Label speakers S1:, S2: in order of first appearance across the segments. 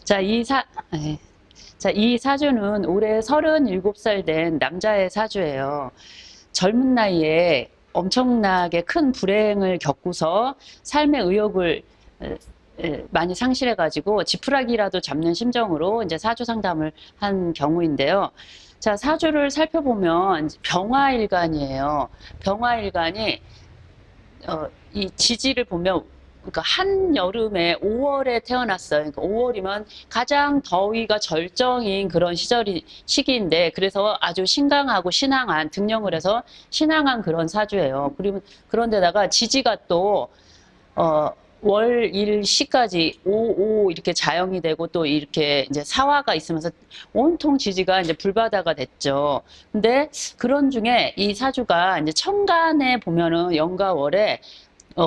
S1: 자, 네. 자, 이 사주는 올해 37살 된 남자의 사주예요. 젊은 나이에 엄청나게 큰 불행을 겪고서 삶의 의욕을 많이 상실해가지고 지푸라기라도 잡는 심정으로 이제 사주 상담을 한 경우인데요. 자, 사주를 살펴보면 병화일간이에요. 병화일간이 이 지지를 보면 그러니까 한여름에 5월에 태어났어요. 그러니까 5월이면 가장 더위가 절정인 그런 시기인데, 그래서 아주 신강하고 신앙한, 등령을 해서 신앙한 그런 사주예요. 그리고 그런데다가 지지가 또 월, 일, 시까지 5, 5 이렇게 자영이 되고 또 이렇게 이제 사화가 있으면서 온통 지지가 이제 불바다가 됐죠. 근데 그런 중에 이 사주가 이제 천간에 보면은 연과 월에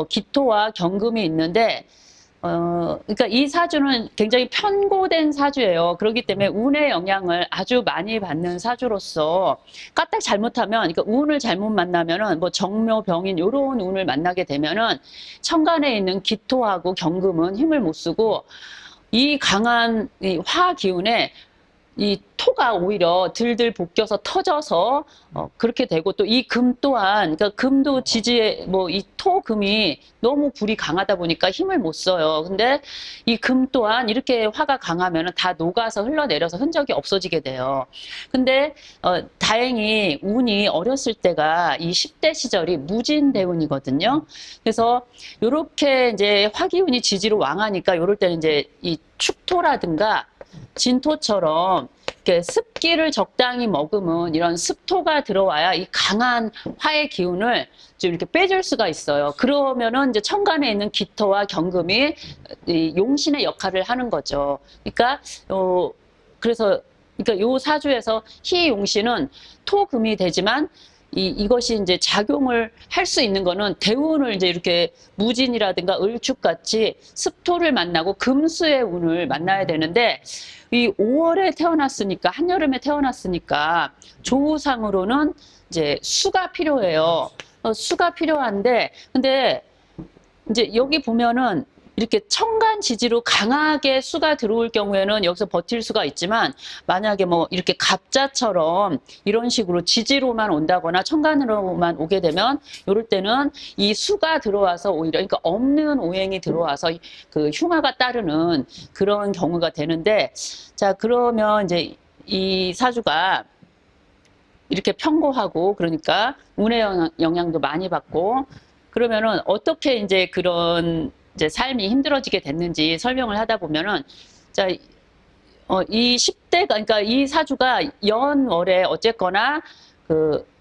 S1: 기토와 경금이 있는데, 그러니까 이 사주는 굉장히 편고된 사주예요. 그렇기 때문에 운의 영향을 아주 많이 받는 사주로서 까딱 잘못하면, 그러니까 운을 잘못 만나면은 뭐 정묘, 병인 요런 운을 만나게 되면은 천간에 있는 기토하고 경금은 힘을 못 쓰고 이 강한 이 화 기운에 이 토가 오히려 들들 볶여서 터져서 그렇게 되고, 또 이 금 또한, 그러니까 금도 지지에 뭐 이 토금이 너무 불이 강하다 보니까 힘을 못 써요. 근데 이 금 또한 이렇게 화가 강하면 다 녹아서 흘러내려서 흔적이 없어지게 돼요. 근데 다행히 운이 어렸을 때가 이 10대 시절이 무진대운이거든요. 그래서 요렇게 이제 화기운이 지지로 왕하니까 요럴 때는 이제 이 축토라든가 진토처럼 이렇게 습기를 적당히 머금은 이런 습토가 들어와야 이 강한 화의 기운을 좀 이렇게 빼줄 수가 있어요. 그러면은 이제 천간에 있는 기토와 경금이 이 용신의 역할을 하는 거죠. 그러니까 요 사주에서 희용신은 토금이 되지만 이것이 이제 작용을 할 수 있는 거는 대운을 이제 이렇게 무진이라든가 을축같이 습토를 만나고 금수의 운을 만나야 되는데, 이 5월에 태어났으니까, 한여름에 태어났으니까 조우상으로는 이제 수가 필요해요. 수가 필요한데, 근데 이제 여기 보면은 이렇게 천간 지지로 강하게 수가 들어올 경우에는 여기서 버틸 수가 있지만, 만약에 뭐 이렇게 갑자처럼 이런 식으로 지지로만 온다거나 천간으로만 오게 되면 이럴 때는 이 수가 들어와서 오히려, 그러니까 없는 오행이 들어와서 그 흉화가 따르는 그런 경우가 되는데, 자, 그러면 이제 이 사주가 이렇게 편고하고, 그러니까 운의 영향도 많이 받고, 그러면은 어떻게 이제 그런 이제 삶이 힘들어지게 됐는지 설명을 하다 보면은, 자, 이 10대가, 그러니까 이 사주가 연월에 어쨌거나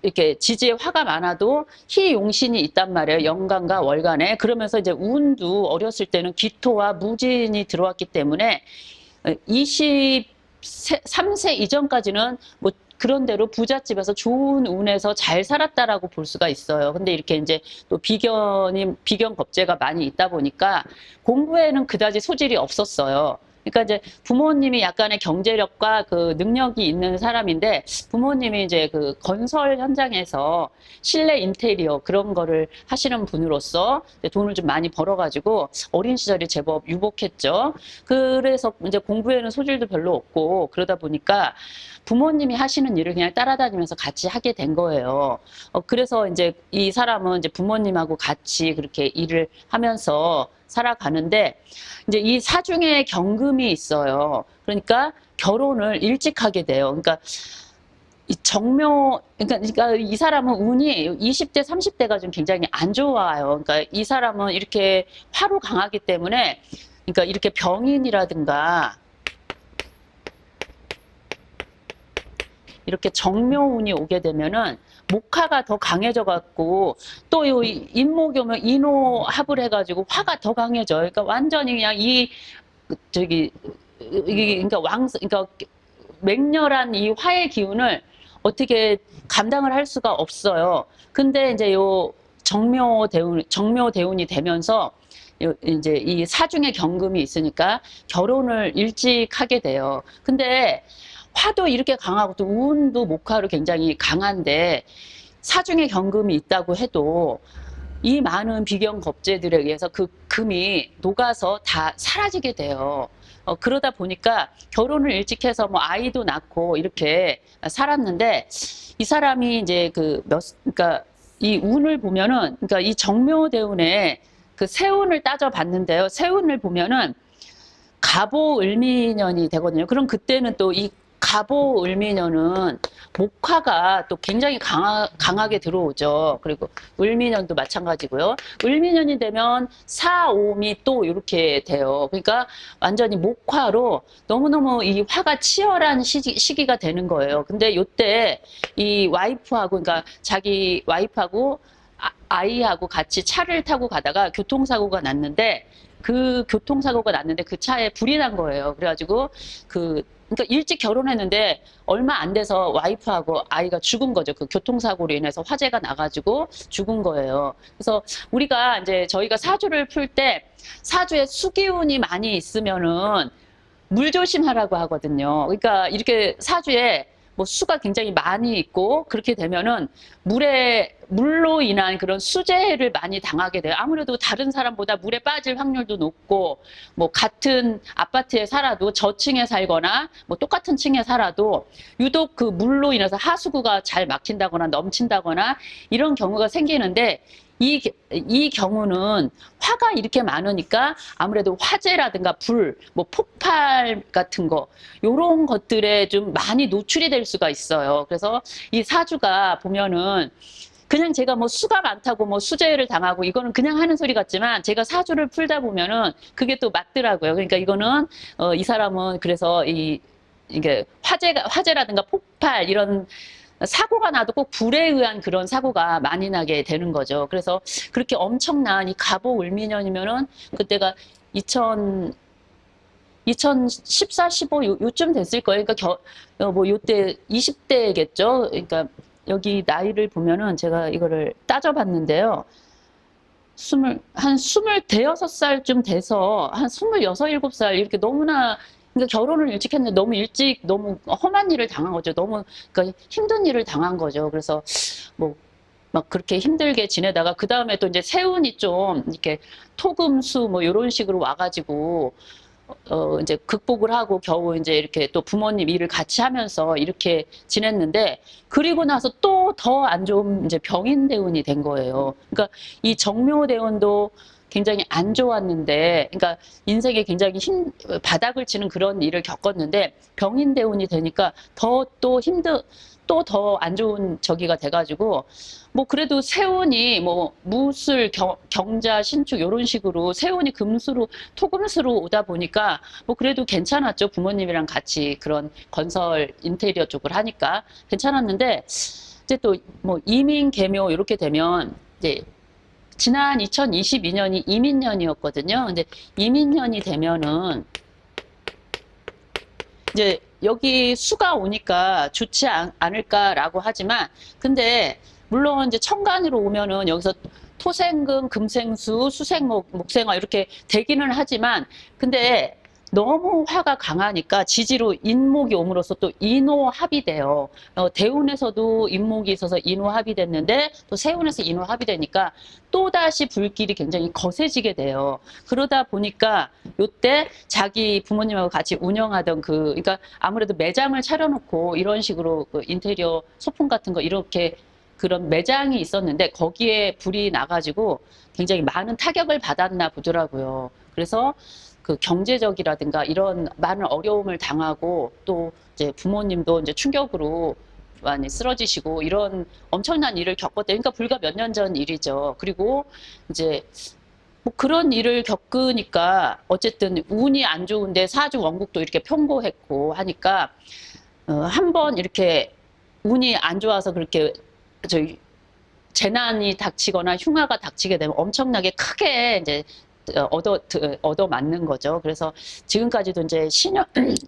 S1: 이렇게 지지에 화가 많아도 희용신이 있단 말이에요. 연간과 월간에. 그러면서 이제 운도 어렸을 때는 기토와 무진이 들어왔기 때문에 23세 이전까지는 뭐 그런 대로 부잣집에서 좋은 운에서 잘 살았다라고 볼 수가 있어요. 근데 이렇게 이제 또 비견 겁재가 많이 있다 보니까 공부에는 그다지 소질이 없었어요. 그러니까 이제 부모님이 약간의 경제력과 그 능력이 있는 사람인데, 부모님이 이제 그 건설 현장에서 실내 인테리어 그런 거를 하시는 분으로서 돈을 좀 많이 벌어가지고 어린 시절이 제법 유복했죠. 그래서 이제 공부에는 소질도 별로 없고, 그러다 보니까 부모님이 하시는 일을 그냥 따라다니면서 같이 하게 된 거예요. 그래서 이제 이 사람은 이제 부모님하고 같이 그렇게 일을 하면서 살아가는데, 이제 이 사중에 경금이 있어요. 그러니까 결혼을 일찍 하게 돼요. 그러니까 이 그러니까 이 사람은 운이 20대, 30대가 좀 굉장히 안 좋아요. 그러니까 이 사람은 이렇게 화로 강하기 때문에, 그러니까 이렇게 병인이라든가 이렇게 정묘운이 오게 되면은 목화가 더 강해져 갖고, 또 이 인목이 오면 인호합을 해가지고 화가 더 강해져요. 그러니까 완전히 그냥 그러니까 그러니까 맹렬한 이 화의 기운을 어떻게 감당을 할 수가 없어요. 근데 이제 요 정묘 대운이 되면서 이제 이 사중에 경금이 있으니까 결혼을 일찍 하게 돼요. 근데 화도 이렇게 강하고 또 운도 목화로 굉장히 강한데, 사중에 경금이 있다고 해도 이 많은 비견 겁재들에 의해서 그 금이 녹아서 다 사라지게 돼요. 그러다 보니까 결혼을 일찍 해서 뭐 아이도 낳고 이렇게 살았는데 이 사람이 이제 그러니까 이 운을 보면은 그러니까 이 정묘대운의 그 세운을 따져봤는데요. 세운을 보면은 갑오을미년이 되거든요. 그럼 그때는 또 이 갑오을미년은 목화가 또 굉장히 강하게 들어오죠. 그리고 을미년도 마찬가지고요. 을미년이 되면 사오미 또 이렇게 돼요. 그러니까 완전히 목화로 너무너무 이 화가 치열한 시기가 되는 거예요. 근데 요때 이 와이프하고 그러니까 자기 와이프하고 아이하고 같이 차를 타고 가다가 교통사고가 났는데 그 차에 불이 난 거예요. 그래가지고 그러니까 일찍 결혼했는데 얼마 안 돼서 와이프하고 아이가 죽은 거죠. 그 교통사고로 인해서 화재가 나가지고 죽은 거예요. 그래서 우리가 이제 저희가 사주를 풀 때 사주에 수기운이 많이 있으면은 물 조심하라고 하거든요. 그러니까 이렇게 사주에 뭐 수가 굉장히 많이 있고 그렇게 되면은 물로 인한 그런 수재를 많이 당하게 돼요. 아무래도 다른 사람보다 물에 빠질 확률도 높고 뭐 같은 아파트에 살아도 저층에 살거나 뭐 똑같은 층에 살아도 유독 그 물로 인해서 하수구가 잘 막힌다거나 넘친다거나 이런 경우가 생기는데 이 경우는 화가 이렇게 많으니까 아무래도 화재라든가 불, 뭐 폭발 같은 거, 요런 것들에 좀 많이 노출이 될 수가 있어요. 그래서 이 사주가 보면은 그냥 제가 뭐 수가 많다고 뭐 수재를 당하고 이거는 그냥 하는 소리 같지만 제가 사주를 풀다 보면은 그게 또 맞더라고요. 그러니까 이거는, 이 사람은 그래서 이게 화재라든가 폭발 이런 사고가 나도 꼭 불에 의한 그런 사고가 많이 나게 되는 거죠. 그래서 그렇게 엄청난 이 갑오을미년이면은 그때가 2014, 15 요쯤 됐을 거예요. 그러니까 뭐 요때 20대겠죠. 그러니까 여기 나이를 보면은 제가 이거를 따져봤는데요. 한 26살 돼서 한 26, 7살 이렇게 너무나 그러니까 결혼을 일찍 했는데 너무 일찍 너무 험한 일을 당한 거죠. 너무 그러니까 힘든 일을 당한 거죠. 그래서 뭐 막 그렇게 힘들게 지내다가 그 다음에 또 이제 세운이 좀 이렇게 토금수 뭐 이런 식으로 와가지고 이제 극복을 하고 겨우 이제 이렇게 또 부모님 일을 같이 하면서 이렇게 지냈는데 그리고 나서 또 더 안 좋은 이제 병인대운이 된 거예요. 그러니까 이 정묘대운도 굉장히 안 좋았는데, 그러니까 인생에 굉장히 바닥을 치는 그런 일을 겪었는데 병인대운이 되니까 또 더 안 좋은 저기가 돼가지고 뭐 그래도 세운이 뭐 무술, 경자, 신축 이런 식으로 세운이 토금수로 오다 보니까 뭐 그래도 괜찮았죠. 부모님이랑 같이 그런 건설 인테리어 쪽을 하니까 괜찮았는데 이제 또 뭐 이민 개묘 이렇게 되면 이제 지난 2022년이 이민년이었거든요. 근데 이민년이 되면은 이제 여기 수가 오니까 좋지 않을까라고 하지만 근데 물론 이제 천간으로 오면은 여기서 토생금, 금생수, 수생목, 목생화 이렇게 되기는 하지만 근데 너무 화가 강하니까 지지로 인목이 옴으로써 또 인호합이 돼요. 대운에서도 인목이 있어서 인호합이 됐는데 또 세운에서 인호합이 되니까 또다시 불길이 굉장히 거세지게 돼요. 그러다 보니까 요때 자기 부모님하고 같이 운영하던 그러니까 아무래도 매장을 차려놓고 이런 식으로 그 인테리어 소품 같은 거 이렇게 그런 매장이 있었는데 거기에 불이 나가지고 굉장히 많은 타격을 받았나 보더라고요. 그래서 그 경제적이라든가 이런 많은 어려움을 당하고 또 이제 부모님도 이제 충격으로 많이 쓰러지시고 이런 엄청난 일을 겪었대요. 그러니까 불과 몇 년 전 일이죠. 그리고 이제 뭐 그런 일을 겪으니까 어쨌든 운이 안 좋은데 사주 원국도 이렇게 편고했고 하니까 한번 이렇게 운이 안 좋아서 그렇게 저희 재난이 닥치거나 흉화가 닥치게 되면 엄청나게 크게 이제 얻어 맞는 거죠. 그래서 지금까지도 이제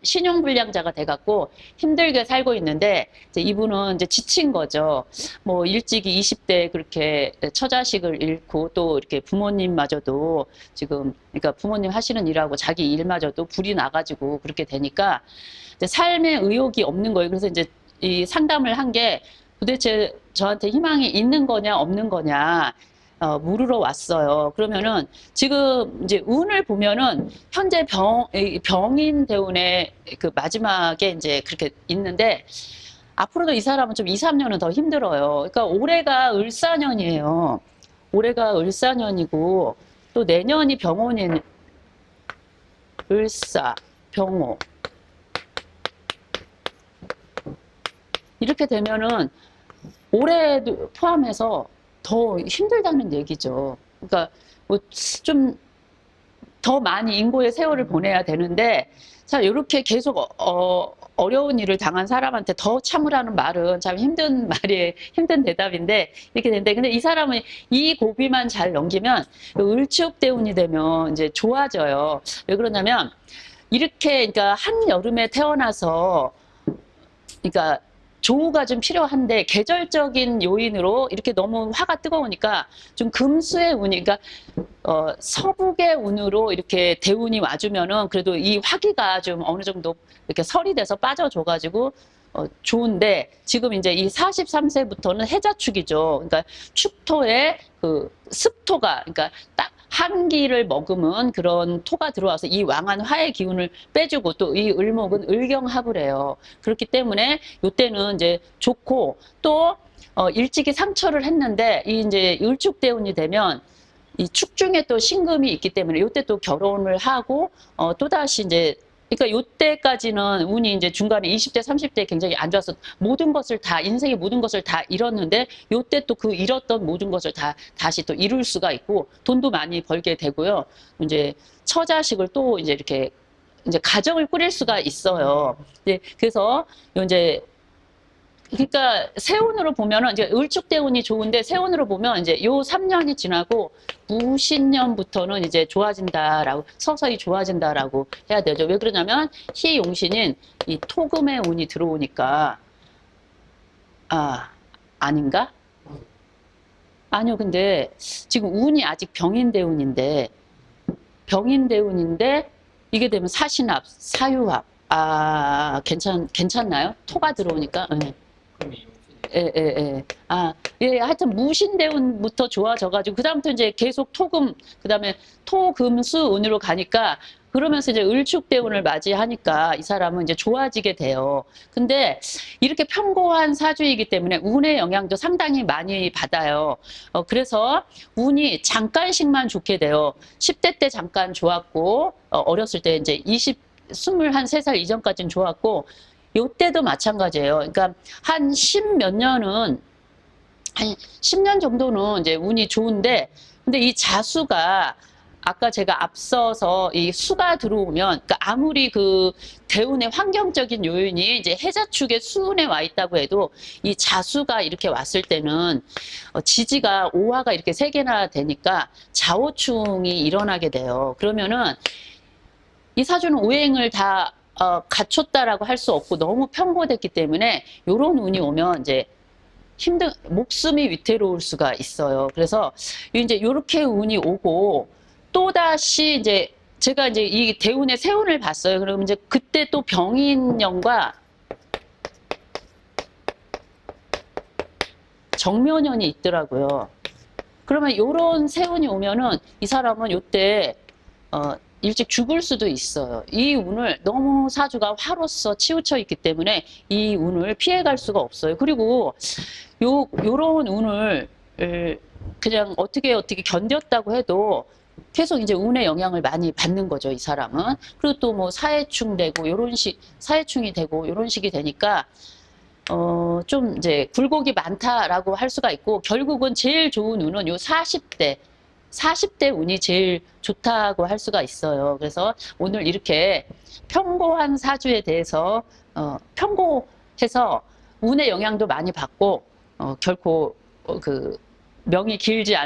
S1: 신용불량자가 돼갖고 힘들게 살고 있는데 이제 이분은 이제 지친 거죠. 뭐 일찍이 20대에 그렇게 처자식을 잃고 또 이렇게 부모님마저도 지금 그러니까 부모님 하시는 일하고 자기 일마저도 불이 나가지고 그렇게 되니까 이제 삶에 의욕이 없는 거예요. 그래서 이제 이 상담을 한 게 도대체 저한테 희망이 있는 거냐 없는 거냐 물으러 왔어요. 그러면은 지금 이제 운을 보면은 현재 병인 대운의 그 마지막에 이제 그렇게 있는데 앞으로도 이 사람은 좀 2, 3년은 더 힘들어요. 그러니까 올해가 을사년이에요. 올해가 을사년이고 또 내년이 병원인 을사, 병호. 이렇게 되면은 올해도 포함해서 더 힘들다는 얘기죠. 그러니까 뭐 좀 더 많이 인고의 세월을 보내야 되는데, 자, 이렇게 계속 어려운 일을 당한 사람한테 더 참으라는 말은 참 힘든 말이, 힘든 대답인데, 이렇게 되는데, 근데 이 사람은 이 고비만 잘 넘기면, 을축대운이 되면 이제 좋아져요. 왜 그러냐면, 이렇게, 그러니까 한여름에 태어나서, 그러니까 조우가 좀 필요한데 계절적인 요인으로 이렇게 너무 화가 뜨거우니까 좀 금수의 운이, 그러니까 서북의 운으로 이렇게 대운이 와주면은 그래도 이 화기가 좀 어느 정도 이렇게 설이 돼서 빠져줘가지고 좋은데, 지금 이제 이 43세부터는 해자축이죠. 그러니까 축토에 그 습토가, 그러니까 딱 한기를 머금은 그런 토가 들어와서 이 왕한 화의 기운을 빼주고, 또 이 을목은 을경합을 해요. 그렇기 때문에 이때는 이제 좋고, 또 일찍이 상처를 했는데 이 이제 을축대운이 되면 이 축중에 또 신금이 있기 때문에 이때 또 결혼을 하고 또다시 이제, 그러니까 요때까지는 운이 이제 중간에 20대, 30대 굉장히 안 좋아서 모든 것을 다, 인생의 모든 것을 다 잃었는데, 요때 또 그 잃었던 모든 것을 다 다시 또 이룰 수가 있고, 돈도 많이 벌게 되고요. 이제 처자식을 또 이제 이렇게 이제 가정을 꾸릴 수가 있어요. 이제 그래서 이제, 그러니까 세운으로 보면은 이제 을축대운이 좋은데, 세운으로 보면 이제 요 3년이 지나고 무신년부터는 이제 좋아진다라고, 서서히 좋아진다라고 해야 되죠. 왜 그러냐면 희용신인 이 토금의 운이 들어오니까. 아닌가? 아니요. 근데 지금 운이 아직 병인대운인데 이게 되면 사신합, 사유합. 괜찮나요? 토가 들어오니까. 네. 예. 예, 하여튼 무신대운부터 좋아져가지고, 그다음부터 이제 계속 토금, 그다음에 토금수 운으로 가니까, 그러면서 이제 을축대운을 맞이하니까 이 사람은 이제 좋아지게 돼요. 근데 이렇게 편고한 사주이기 때문에 운의 영향도 상당히 많이 받아요. 그래서 운이 잠깐씩만 좋게 돼요. 10대 때 잠깐 좋았고, 어렸을 때 이제 23살 이전까지는 좋았고, 요때도 마찬가지예요. 그러니까 한 10몇 년은, 한 10년 정도는 이제 운이 좋은데, 근데 이 자수가, 아까 제가 앞서서 이 수가 들어오면, 그러니까 아무리 그 대운의 환경적인 요인이 이제 해자축의 수운에 와 있다고 해도, 이 자수가 이렇게 왔을 때는 지지가 오화가 이렇게 3개나 되니까 자오충이 일어나게 돼요. 그러면은 이 사주는 오행을 다 갖췄다라고 할 수 없고 너무 편고됐기 때문에 요런 운이 오면 이제 목숨이 위태로울 수가 있어요. 그래서 이제 요렇게 운이 오고, 또다시 이제 제가 이제 이 대운의 세운을 봤어요. 그러면 이제 그때 또 병인년과 정묘년이 있더라고요. 그러면 요런 세운이 오면은 이 사람은 요때 일찍 죽을 수도 있어요. 이 운을, 너무 사주가 화로서 치우쳐 있기 때문에 이 운을 피해갈 수가 없어요. 그리고 요런 운을 그냥 어떻게 견뎠다고 해도 계속 이제 운의 영향을 많이 받는 거죠, 이 사람은. 그리고 또 뭐 사해충 되고 사해충이 되고 요런 식이 되니까 좀 이제 굴곡이 많다라고 할 수가 있고, 결국은 제일 좋은 운은 요 40대 운이 제일 좋다고 할 수가 있어요. 그래서 오늘 이렇게 편고한 사주에 대해서 편고해서 운의 영향도 많이 받고 결코 그 명이 길지 않은